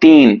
3,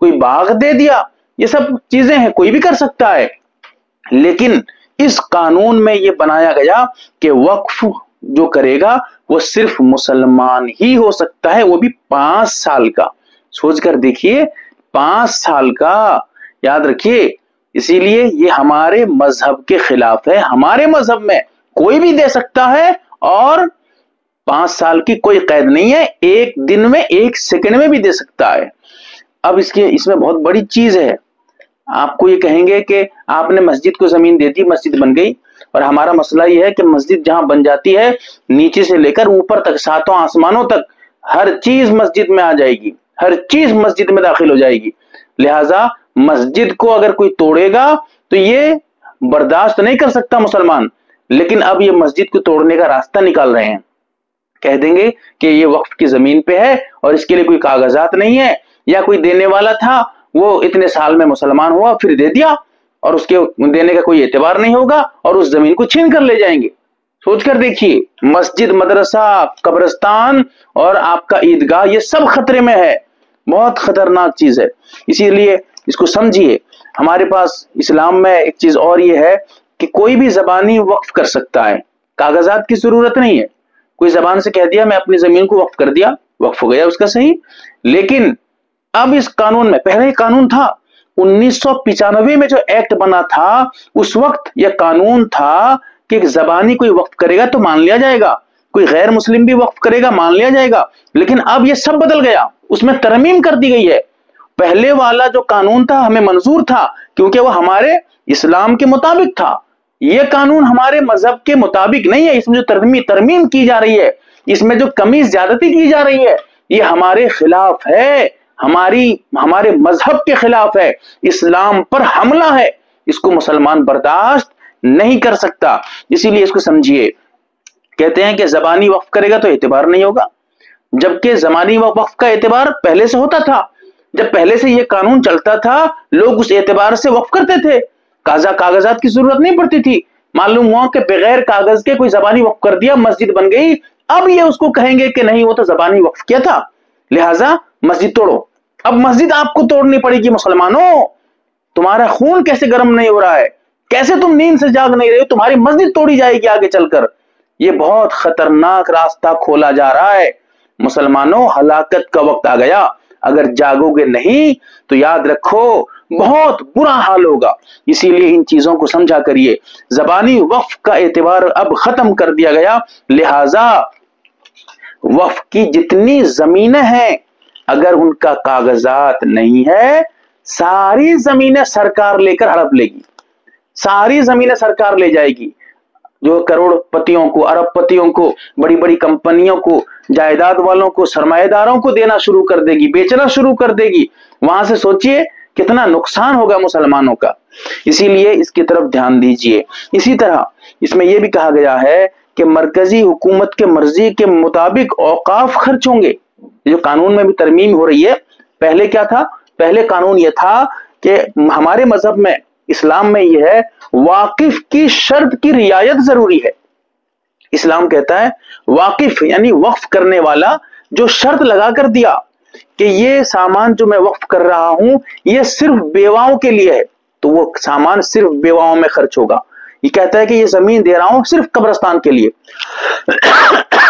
کوئی باغ دے دیا، یہ سب چیزیں ہیں، کوئی بھی کر سکتا ہے. لیکن اس قانون میں یہ بنایا گیا کہ وقف جو کرے گا وہ صرف مسلمان ہی ہو سکتا ہے، وہ بھی 5 سال کا. سوچ کر دیکھیے، 5 سال کا، یاد رکھیے. اسی لیے یہ ہمارے مذہب کے خلاف ہے. ہمارے مذہب میں کوئی بھی دے سکتا ہے، اور 5 سال کی کوئی قید نہیں ہے، 1 دن میں 1 سیکنڈ میں بھی دے سکتا ہے. اب اس میں بہت بڑی چیز ہے. آپ کو یہ کہیں گے کہ آپ نے مسجد کو زمین دے دی، مسجد بن گئی، اور ہمارا مسئلہ یہ ہے کہ مسجد جہاں بن جاتی ہے، نیچے سے لے کر اوپر تک، 7 آسمانوں تک ہر چیز مسجد میں آ جائے گی، ہر چیز مسجد میں داخل ہو جائے گی. لہٰذا مسجد کو اگر کوئی توڑے گا تو یہ برداشت نہیں کر سکتا مسلمان. لیکن اب یہ مسجد کو توڑنے کا راستہ نکال رہے ہیں. کہہ دیں گے کہ یہ وقف کی زمین پہ ہے اور اس کے لیے کوئی کاغذات نہیں ہے، یا کوئی دینے والا تھا وہ اتنے سال میں مسلمان ہوا پھر دے دیا، اور اس کے دینے کا کوئی اعتبار نہیں ہوگا، اور اس زمین کو چھین کر لے جائیں گے. سوچ کر دیکھیے، مسجد، مدرسہ، قبرستان اور آپ کا عیدگاہ، یہ سب خطرے میں ہے. بہت خطرناک چیز ہے. اسی لیے اس کو سمجھیے. ہمارے پاس اسلام میں ایک چیز اور یہ ہے کہ کوئی بھی زبانی وقف کر سکتا ہے، کاغذات کی ضرورت نہیں ہے. کوئی زبان سے کہہ دیا میں اپنی زمین کو وقف کر دیا، وقف ہو گیا اس کا صحیح. لیکن اب اس قانون میں، پہلے قانون تھا 1995 میں جو ایکٹ بنا تھا، اس وقت یہ قانون تھا کہ زبانی کوئی وقف کرے گا تو مان لیا جائے گا، کوئی غیر مسلم بھی وقف کرے گا مان لیا جائے گا. لیکن اب یہ سب بدل گیا، اس میں ترمیم کر دی گئی ہے. پہلے والا جو قانون تھا ہمیں منظور تھا کیونکہ وہ ہمارے اسلام کے مطابق تھا. یہ قانون ہمارے مذہب کے مطابق نہیں ہے. اس میں جو ترمیم کی جا رہی ہے، اس میں جو کمی زیادتی کی جا رہی ہے، یہ ہمارے خلاف ہے، ہمارے مذہب کے خلاف ہے، اسلام پر حملہ ہے. اس کو مسلمان برداشت نہیں کر سکتا. اسی لیے اس کو سمجھیے. کہتے ہیں کہ زبانی وقف کرے گا تو اعتبار نہیں ہوگا، جبکہ زبانی وقف کا اعتبار پہلے سے ہوتا تھا. جب پہلے سے یہ قانون چلتا تھا، لوگ اس اعتبار سے وقف کرتے تھے، کاغذات کی ضرورت نہیں پڑتی تھی. معلوم ہوا کہ بغیر کاغذ کے کوئی زبانی وقف کر دیا، مسجد بن گئی. اب یہ اس کو کہیں گے کہ نہیں، وہ تو زبانی وقف کیا تھا، لہٰذا مسجد توڑو. اب مسجد آپ کو توڑنی پڑے گی. مسلمانوں، تمہارا خون کیسے گرم نہیں ہو رہا ہے؟ کیسے تم نیند سے جاگ نہیں رہے ہو؟ تمہاری مسجد توڑی جائے گی آگے چل کر. یہ بہت خطرناک راستہ کھولا جا رہا ہے. مسلمانوں، ہلاکت کا وقت آ گیا. اگر جاگو گے نہیں تو یاد رکھو بہت برا حال ہوگا. اسی لیے ان چیزوں کو سمجھا کریے. زبانی وقف کا اعتبار اب ختم کر دیا گیا. لہذا وقف کی جتنی زمینیں ہیں، اگر ان کا کاغذات نہیں ہے، ساری زمینیں سرکار لے کر ہڑپ لے گی. ساری زمینیں سرکار لے جائے گی. جو کروڑ پتیوں کو، ارب پتیوں کو، بڑی بڑی کمپنیوں کو، جائیداد والوں کو، سرمایہ داروں کو دینا شروع کر دے گی، بیچنا شروع کر دے گی. وہاں سے سوچئے کتنا نقصان ہوگا مسلمانوں کا. اسی لیے اس کی طرف دھیان دیجئے. اسی طرح اس میں یہ بھی کہا گیا ہے کہ مرکزی حکومت کے مرضی کے مطابق اوقاف خرچ ہوں گے. جو قانون میں بھی ترمیم ہو رہی ہے. پہلے کیا تھا؟ پہلے قانون یہ تھا کہ ہمارے مذہب میں، اسلام میں یہ ہے، واقف کی شرط کی رعایت ضروری ہے. اسلام کہتا ہے واقف یعنی وقف کرنے والا جو شرط لگا کر دیا کہ یہ سامان جو میں وقف کر رہا ہوں یہ صرف بیواؤں کے لیے ہے، تو وہ سامان صرف بیواؤں میں خرچ ہوگا. یہ کہتا ہے کہ یہ زمین دے رہا ہوں صرف قبرستان کے لیے،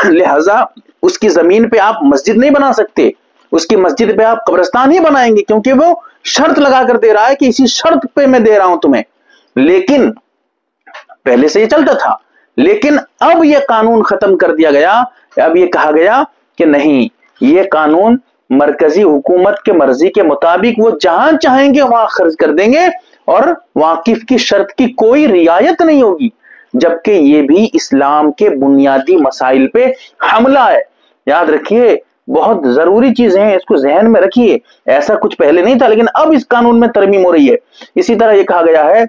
لہذا اس کی زمین پہ آپ مسجد نہیں بنا سکتے، اس کی مسجد پہ آپ قبرستان ہی بنائیں گے، کیونکہ وہ شرط لگا کر دے رہا ہے کہ اسی شرط پہ میں دے رہا ہوں تمہیں. لیکن پہلے سے یہ چلتا تھا، لیکن اب یہ قانون ختم کر دیا گیا. اب یہ کہا گیا کہ نہیں، یہ قانون مرکزی حکومت کے مرضی کے مطابق وہ جہاں چاہیں گے وہاں خرچ کر دیں گے، اور واقف کی شرط کی کوئی رعایت نہیں ہوگی. جبکہ یہ بھی اسلام کے بنیادی مسائل پہ حملہ ہے. یاد رکھیے، بہت ضروری چیزیں ہیں، اس کو ذہن میں رکھیے. ایسا کچھ پہلے نہیں تھا، لیکن اب اس قانون میں ترمیم ہو رہی ہے. اسی طرح یہ کہا گیا ہے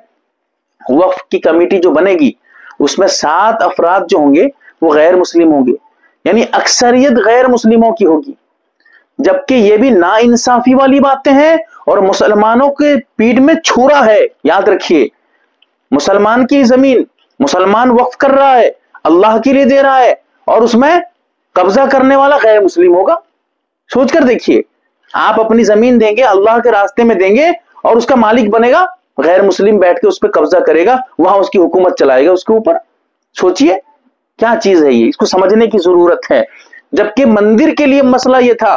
وقف کی کمیٹی جو بنے گی اس میں 7 افراد جو ہوں گے وہ غیر مسلم ہوں گے، یعنی اکثریت غیر مسلموں کی ہوگی. جبکہ یہ بھی نا انصافی والی باتیں ہیں اور مسلمانوں کے پیٹ میں چھرا ہے. یاد رکھیے، مسلمان کی زمین مسلمان وقف کر رہا ہے، اللہ کے لیے دے رہا ہے، اور اس میں قبضہ کرنے والا غیر مسلم ہوگا. سوچ کر دیکھیے. آپ اپنی زمین دیں گے، اللہ کے راستے میں دیں گے، اور اس کا مالک بنے گا غیر مسلم، بیٹھ کے اس پہ قبضہ کرے گا، وہاں اس کی حکومت چلائے گا اس کے اوپر. سوچئے کیا چیز ہے یہ، اس کو سمجھنے کی ضرورت ہے. جبکہ مندر کے لیے مسئلہ یہ تھا،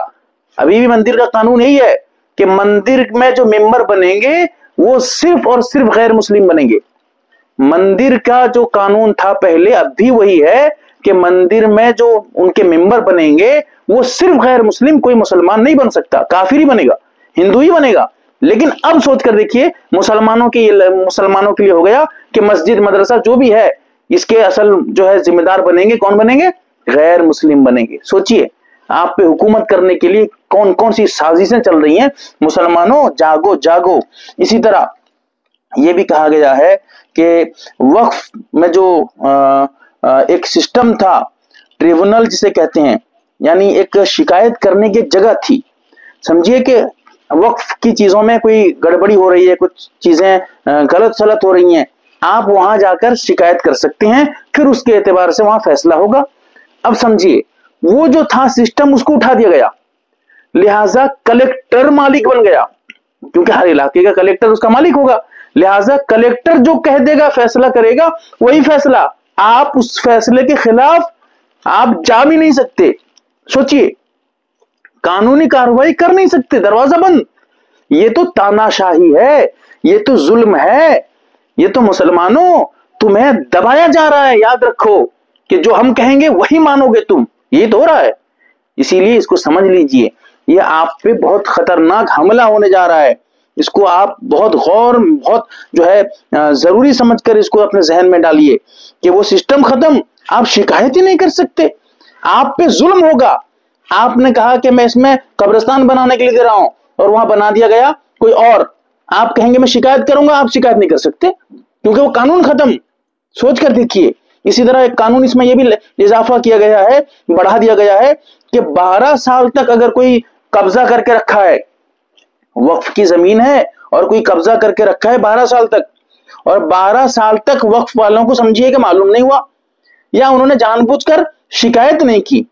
ابھی بھی مندر کا قانون یہی ہے کہ مندر میں جو ممبر بنیں گے وہ صرف اور صرف غیر مسلم بنیں گے. مندر کا جو قانون تھا پہلے، اب بھی وہی ہے کہ مندر میں جو ان کے ممبر بنیں گے وہ صرف غیر مسلم، کوئی مسلمان نہیں بن سکتا، کافر ہی بنے گا، ہندو ہی بنے گا. لیکن اب سوچ کر دیکھیے، مسلمانوں کے لیے ہو گیا کہ مسجد مدرسہ جو بھی ہے اس کے اصل جو ہے ذمہ دار بنیں گے، کون بنیں گے؟ غیر مسلم بنیں گے. سوچئے آپ پہ حکومت کرنے کے لیے کون کون سی سازشیں چل رہی ہیں. مسلمانوں جاگو جاگو. اسی طرح یہ بھی کہا گیا ہے کہ وقف میں جو ایک سسٹم تھا، ٹریبونل جسے کہتے ہیں، یعنی ایک شکایت کرنے کی جگہ تھی. سمجھیے کہ وقف کی چیزوں میں کوئی گڑبڑی ہو رہی ہے، کچھ چیزیں غلط سلط ہو رہی ہیں، آپ وہاں جا کر شکایت کر سکتے ہیں، پھر اس کے اعتبار سے وہاں فیصلہ ہوگا. اب سمجھیے وہ جو تھا سسٹم، اس کو اٹھا دیا گیا، لہٰذا کلیکٹر مالک بن گیا، کیونکہ ہر علاقے کا کلیکٹر اس کا مالک ہوگا. لہٰذا کلیکٹر جو کہہ دے گا، فیصلہ کرے گا، وہی فیصلہ. آپ اس فیصلے کے خلاف آپ جا بھی نہیں سکتے. سوچئے قانونی کارروائی کر نہیں سکتے، دروازہ بند. یہ تو تاناشاہی ہے، یہ تو ظلم ہے، یہ تو مسلمانوں تمہیں دبایا جا رہا ہے. یاد رکھو کہ جو ہم کہیں گے وہی مانو گے تم، یہ تو ہو رہا ہے. اسی لیے اس کو سمجھ لیجئے، یہ آپ پہ بہت خطرناک حملہ ہونے جا رہا ہے. اس کو آپ بہت غور، بہت جو ہے ضروری سمجھ کر اس کو اپنے ذہن میں ڈالیے کہ وہ سسٹم ختم، آپ شکایت ہی نہیں کر سکتے، آپ پہ ظلم ہوگا. آپ نے کہا کہ میں اس میں قبرستان بنانے کے لیے دے رہا ہوں، اور وہاں بنا دیا گیا کوئی اور، آپ کہیں گے میں شکایت کروں گا، آپ شکایت نہیں کر سکتے کیونکہ وہ قانون ختم. سوچ کر دیکھیے. اسی طرح ایک قانون اس میں یہ بھی اضافہ کیا گیا ہے، بڑھا دیا گیا ہے کہ 12 سال تک اگر کوئی قبضہ کر کے رکھا ہے، وقف کی زمین ہے اور کوئی قبضہ کر کے رکھا ہے 12 سال تک، اور 12 سال تک وقف والوں کو سمجھیے کہ معلوم نہیں ہوا، یا انہوں نے جان بوجھ کر شکایت نہیں کی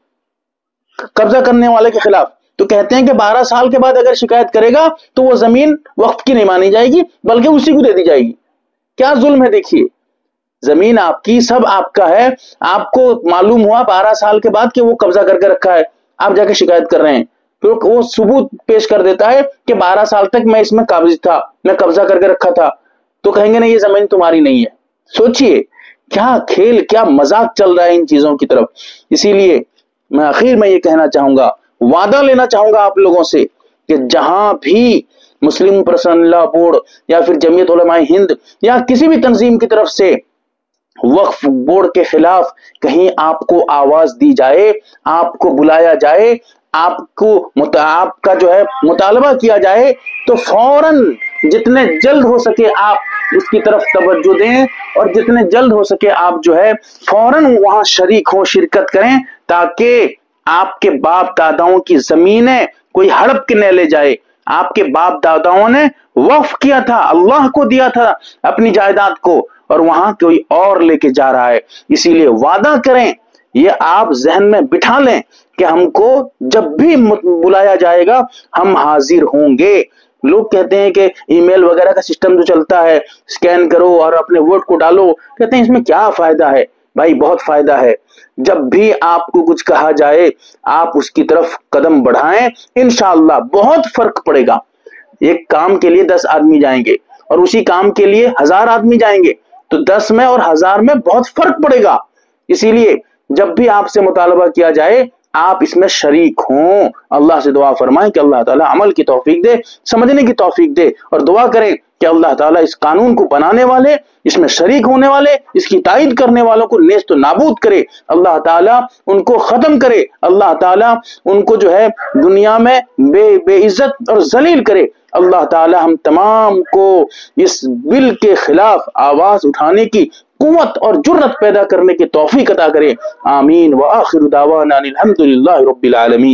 قبضہ کرنے والے کے خلاف، تو کہتے ہیں کہ 12 سال کے بعد اگر شکایت کرے گا تو وہ زمین وقف کی نہیں مانی جائے گی، بلکہ اسی کو دے دی جائے گی. کیا ظلم ہے دیکھیے. زمین آپ کی، سب آپ کا ہے، آپ کو معلوم ہوا 12 سال کے بعد کہ وہ قبضہ کر کے رکھا ہے، آپ جا کے شکایت کر رہے ہیں، پھر وہ ثبوت پیش کر دیتا ہے کہ 12 سال تک میں اس میں قابض تھا، میں قبضہ کر کے رکھا تھا، تو کہیں گے نہیں یہ زمین تمہاری نہیں ہے. سوچئے کیا کھیل، کیا مذاق چل رہا ہے ان چیزوں کی طرف. اسی لیے میں آخر میں یہ کہنا چاہوں گا، وعدہ لینا چاہوں گا آپ لوگوں سے کہ جہاں بھی مسلم پرسنل لا بورڈ یا پھر جمعیت علماء ہند یا کسی بھی تنظیم کی طرف سے وقف بورڈ کے خلاف کہیں آپ کو آواز دی جائے، آپ کو بلایا جائے، آپ کا جو ہے مطالبہ کیا جائے، تو فوراً جتنے جلد ہو سکے آپ اس کی طرف توجہ دیں، اور جتنے جلد ہو سکے آپ جو ہے فوراً وہاں شریک ہوں، شرکت کریں، تاکہ آپ کے باپ داداؤں کی زمینیں کوئی ہڑپ کے نہ لے جائے. آپ کے باپ داداؤں نے وقف کیا تھا، اللہ کو دیا تھا اپنی جائیداد کو، اور وہاں کوئی اور لے کے جا رہا ہے. اسی لیے وعدہ کریں، یہ آپ ذہن میں بٹھا لیں کہ ہم کو جب بھی بلایا جائے گا ہم حاضر ہوں گے. لوگ کہتے ہیں کہ ای میل وغیرہ کا سسٹم جو چلتا ہے، سکین کرو اور اپنے ووٹ کو ڈالو، کہتے ہیں اس میں کیا فائدہ ہے. بھائی بہت فائدہ ہے. جب بھی آپ کو کچھ کہا جائے آپ اس کی طرف قدم بڑھائیں، انشاءاللہ بہت فرق پڑے گا. ایک کام کے لیے 10 آدمی جائیں گے اور اسی کام کے لیے 1000 آدمی جائیں گے، تو 10 میں اور 1000 میں بہت فرق پڑے گا. اسی لیے جب بھی آپ سے مطالبہ کیا جائے آپ اس میں شریک ہوں. اللہ سے دعا فرمائیں کہ اللہ تعالیٰ عمل کی توفیق دے، سمجھنے کی توفیق دے، اور دعا کریں کہ اللہ تعالیٰ اس قانون کو بنانے والے، اس میں شریک ہونے والے، اس کی تائید کرنے والوں کو نیست و نابود کرے. اللہ تعالیٰ ان کو ختم کرے. اللہ تعالیٰ ان کو جو ہے دنیا میں بے عزت اور ذلیل کرے. اللہ تعالیٰ ہم تمام کو اس بل کے خلاف آواز اٹھانے کی قوت اور جرت پیدا کرنے کی توفیق عطا کرے. آمین. وآخر دعوانا الحمدللہ رب العالمین.